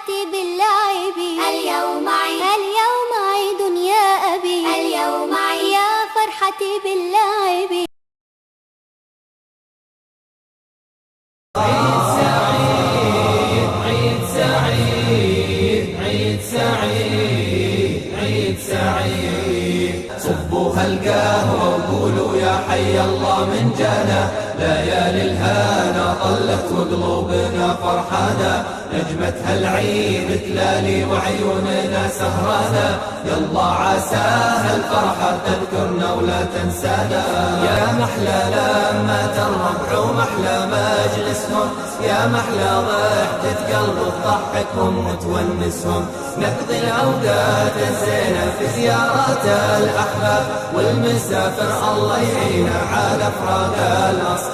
فرحتي باللعب. اليوم عيد يا أبي، اليوم عيد يا فرحتي باللعب. عيد سعيد عيد سعيد عيد سعيد عيد سعيد. صبوا هالقهوة وقولوا يا حي الله من جانا، ليالي الهنا طلت وقلوبنا فرحانة، نجمة هالعيد تلالي وعيوننا سهرانة، يلا عساها الفرحة تذكرنا ولا تنسانا. يا محلى لما الربع ومحلى مجلسهم، يا محلى ضحكة قلب تضحكهم وتونسهم، نقضي الأوقات الزينة في زيارات الأحباب، والمسافر الله يعينه على فراق الأصحاب.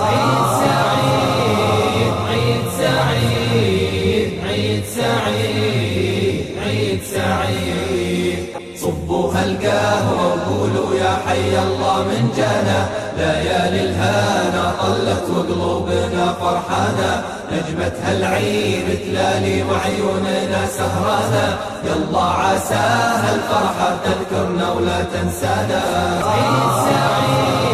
عيد سعيد عيد سعيد عيد سعيد عيد سعيد. صبوا هالقهوة وقولوا يا حي الله من جانا، ليالي الهنا طلت وقلوبنا فرحانة، نجمة هالعيد تلالي وعيوننا سهرانة، يلا عساها الفرحة تذكرنا ولا تنسانا. عيد سعيد